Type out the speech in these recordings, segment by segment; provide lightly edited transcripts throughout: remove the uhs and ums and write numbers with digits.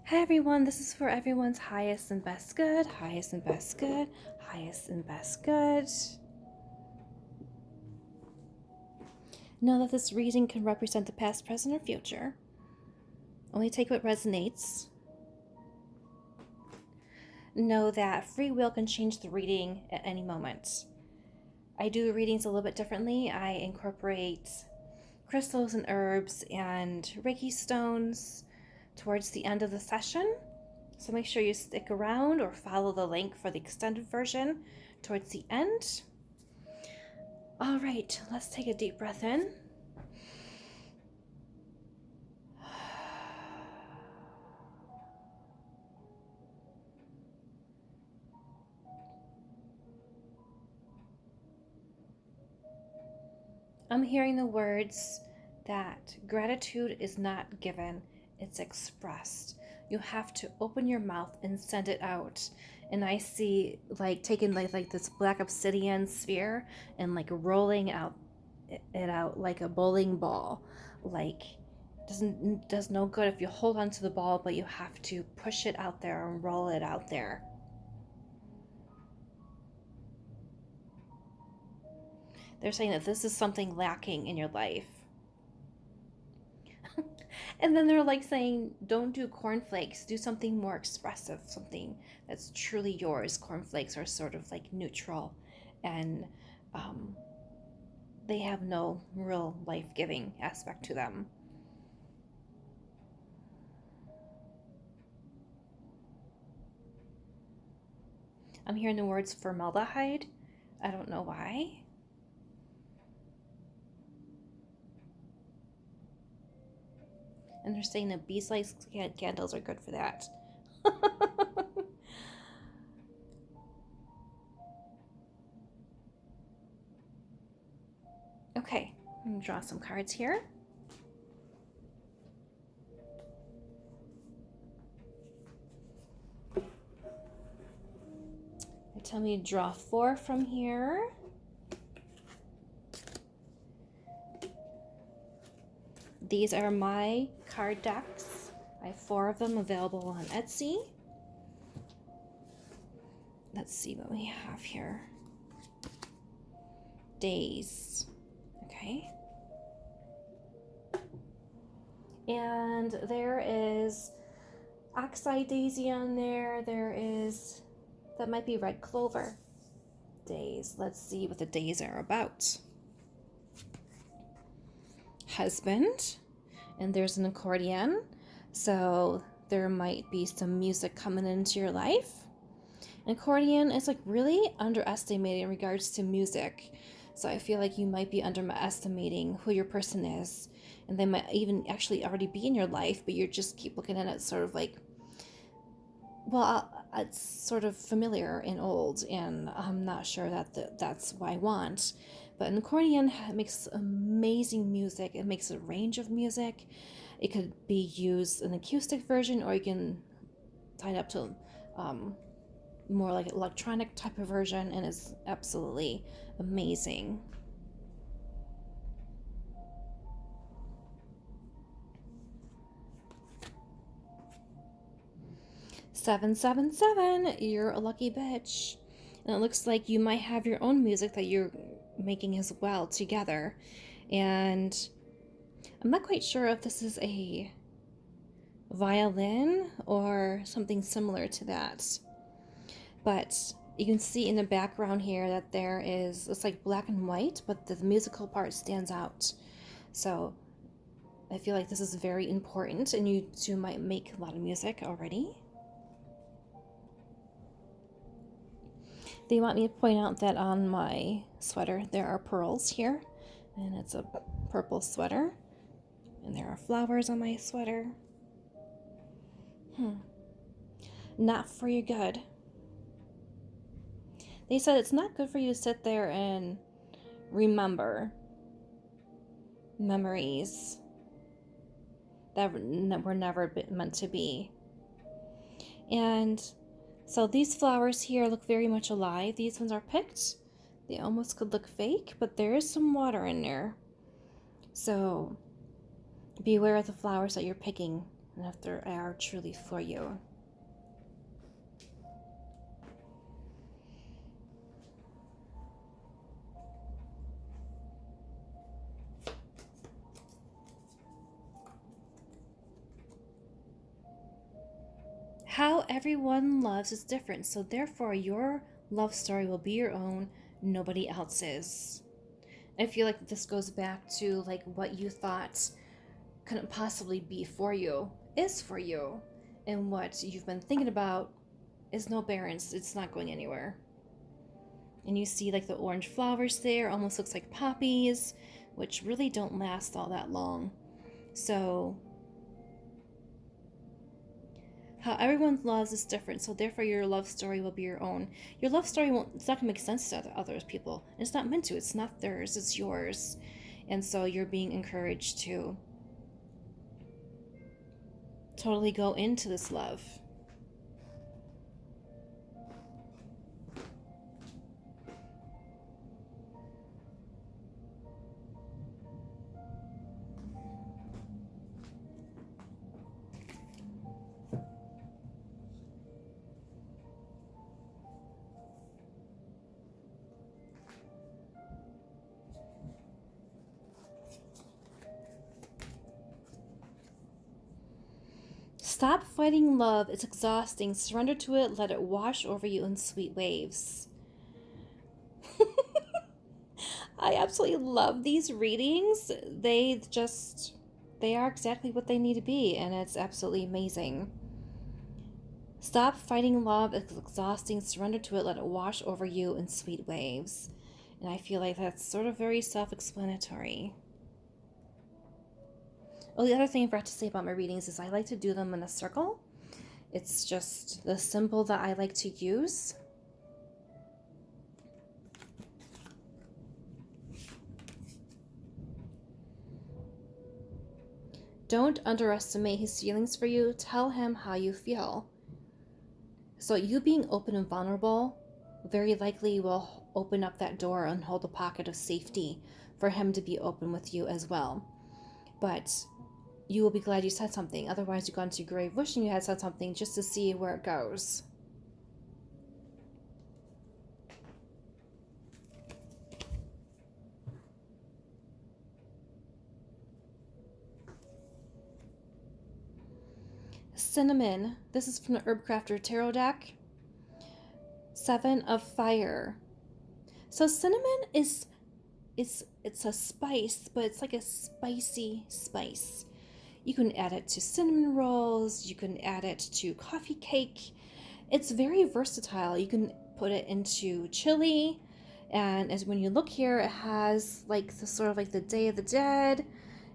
Hi everyone, this is for everyone's highest and best good, highest and best good, highest and best good. Know that this reading can represent the past, present, or future. Only take what resonates. Know that free will can change the reading at any moment. I do the readings a little bit differently. I incorporate crystals and herbs and Reiki stones towards the end of the session. So make sure you stick around or follow the link for the extended version towards the end. All right, let's take a deep breath in. I'm hearing the words that gratitude is not given, it's expressed. You have to open your mouth and send it out. And I see like taking like this black obsidian sphere and like rolling it out like a bowling ball. Like does no good if you hold onto the ball, but you have to push it out there and roll it out there. They're saying that this is something lacking in your life. And then they're like saying, don't do cornflakes, do something more expressive, something that's truly yours. Cornflakes are sort of like neutral and they have no real life-giving aspect to them. I'm hearing the words formaldehyde. I don't know why. And they're saying that beeswax candles are good for that. Okay, I'm gonna draw some cards here. They tell me to draw 4 from here. These are my card decks. I have 4 of them available on Etsy. Let's see what we have here. Days. Okay. And there is oxeye daisy on there. That might be red clover. Days. Let's see what the days are about. Husband. And there's an accordion. So there might be some music coming into your life. An accordion is like really underestimated in regards to music. So I feel like you might be underestimating who your person is. And they might even actually already be in your life, but you just keep looking at it sort of like, well, it's sort of familiar and old, and I'm not sure that's what I want. But an accordion makes amazing music. It makes a range of music. It could be used an acoustic version, or you can tie it up to more like electronic type of version, and it's absolutely amazing. 777, you're a lucky bitch. And it looks like you might have your own music that you're making as well together. And I'm not quite sure if this is a violin or something similar to that. But you can see in the background here that it's like black and white, but the musical part stands out. So I feel like this is very important, and you two might make a lot of music already. They want me to point out that on my sweater there are pearls here, and it's a purple sweater, and there are flowers on my sweater. Not for your good. They said it's not good for you to sit there and remember memories that were never meant to be. And so these flowers here look very much alive. These ones are picked. They almost could look fake, but there is some water in there. So be aware of the flowers that you're picking and if they are truly for you. How everyone loves is different, so therefore your love story will be your own, nobody else's. I feel like this goes back to like what you thought couldn't possibly be for you is for you, and what you've been thinking about is no barrens, it's not going anywhere. And you see like the orange flowers there, almost looks like poppies, which really don't last all that long. So how everyone's loves is different, so therefore your love story will be your own. Your love story it's not gonna make sense to other people. It's not meant to, it's not theirs, it's yours. And so you're being encouraged to totally go into this love. Stop fighting love. It's exhausting. Surrender to it. Let it wash over you in sweet waves. I absolutely love these readings. They are exactly what they need to be, and it's absolutely amazing. Stop fighting love. It's exhausting. Surrender to it. Let it wash over you in sweet waves. And I feel like that's sort of very self-explanatory. Oh, the other thing I forgot to say about my readings is I like to do them in a circle. It's just the symbol that I like to use. Don't underestimate his feelings for you. Tell him how you feel. So you being open and vulnerable very likely will open up that door and hold a pocket of safety for him to be open with you as well. But you will be glad you said something. Otherwise, you've gone to your grave wishing you had said something just to see where it goes. Cinnamon. This is from the Herbcrafter Tarot deck. 7 of Fire. So cinnamon it's a spice, but it's like a spicy spice. You can add it to cinnamon rolls, you can add it to coffee cake. It's very versatile. You can put it into chili, and as when you look here, it has like the sort of like the Day of the Dead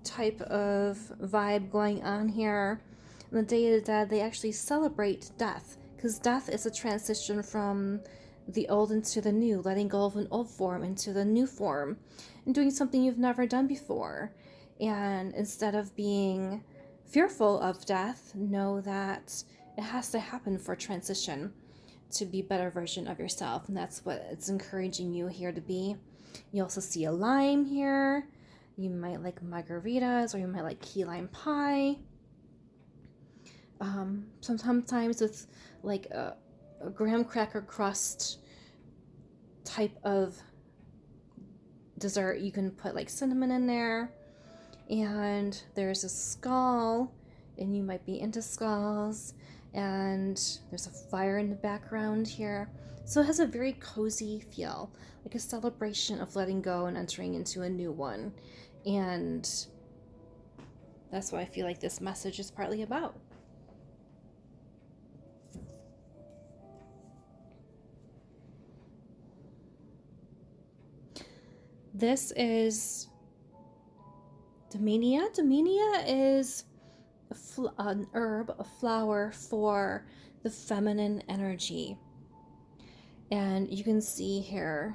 type of vibe going on here. On the Day of the Dead, they actually celebrate death, because death is a transition from the old into the new, letting go of an old form into the new form, and doing something you've never done before. And instead of being fearful of death, know that it has to happen for transition to be a better version of yourself, and that's what it's encouraging you here to be. You also see a lime here. You might like margaritas, or you might like key lime pie. Sometimes with like a graham cracker crust type of dessert, you can put like cinnamon in there. And there's a skull, and you might be into skulls, and there's a fire in the background here. So it has a very cozy feel, like a celebration of letting go and entering into a new one. And that's what I feel like this message is partly about. This is Damenia. Damenia is an herb, a flower for the feminine energy. And you can see here,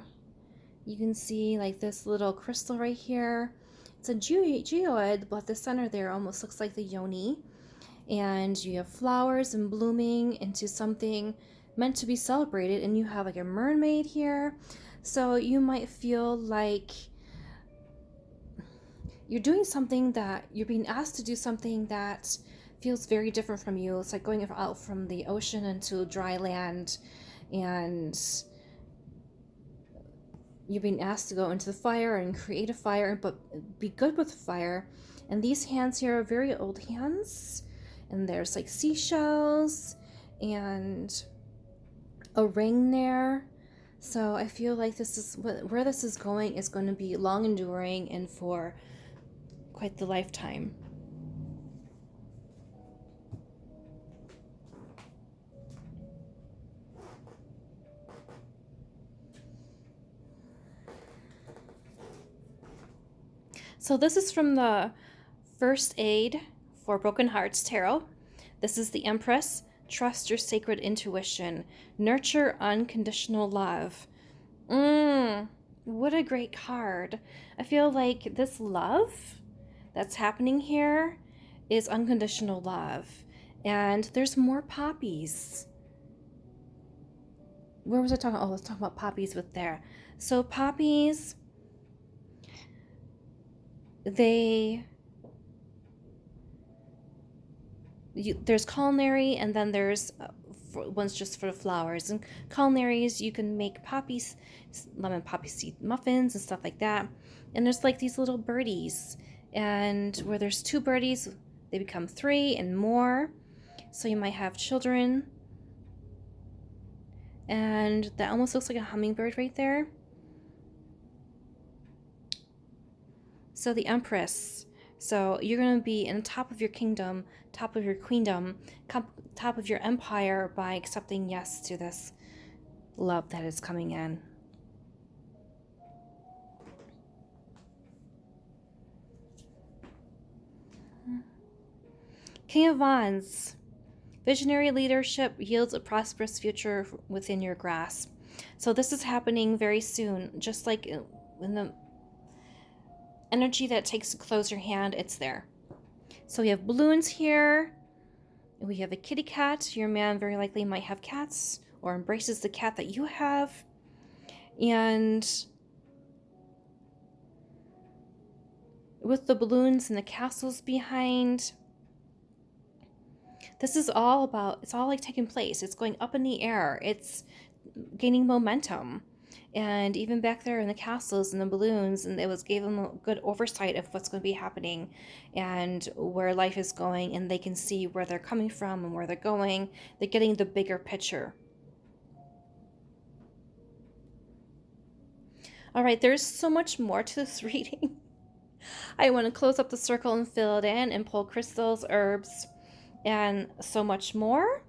you can see like this little crystal right here. It's a geoid, but the center there almost looks like the yoni. And you have flowers and blooming into something meant to be celebrated. And you have like a mermaid here. So you might feel like you're doing something that you're being asked to do, something that feels very different from you. It's like going out from the ocean into dry land, and you've been asked to go into the fire and create a fire, but be good with fire. And these hands here are very old hands, and there's like seashells and a ring there. So I feel like this is where this is going to be long enduring and for quite the lifetime. So this is from the First Aid for Broken Hearts Tarot. This is the Empress. Trust your sacred intuition. Nurture unconditional love. What a great card. I feel like this love that's happening here is unconditional love. And there's more poppies. Where was I talking? Oh, let's talk about poppies with there. So poppies, there's culinary, and then there's ones just for the flowers. And culinaries, you can make lemon poppy seed muffins and stuff like that. And there's like these little birdies, and where there's 2 birdies, they become 3 and more. So you might have children, and that almost looks like a hummingbird right there. So the Empress. So you're going to be in the top of your kingdom, top of your queendom, top of your empire by accepting yes to this love that is coming in. King of Wands. Visionary leadership yields a prosperous future within your grasp. So this is happening very soon, just like in the energy that takes to close your hand, it's there. So we have balloons here. We have a kitty cat. Your man very likely might have cats or embraces the cat that you have. And with the balloons and the castles behind, this is all about, it's all like taking place. It's going up in the air. It's gaining momentum. And even back there in the castles and the balloons, and gave them a good oversight of what's going to be happening and where life is going, and they can see where they're coming from and where they're going. They're getting the bigger picture. All right, there's so much more to this reading. I want to close up the circle and fill it in and pull crystals, herbs, and so much more.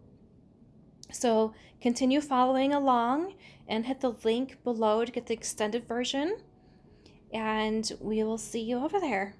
So continue following along and hit the link below to get the extended version. And we will see you over there.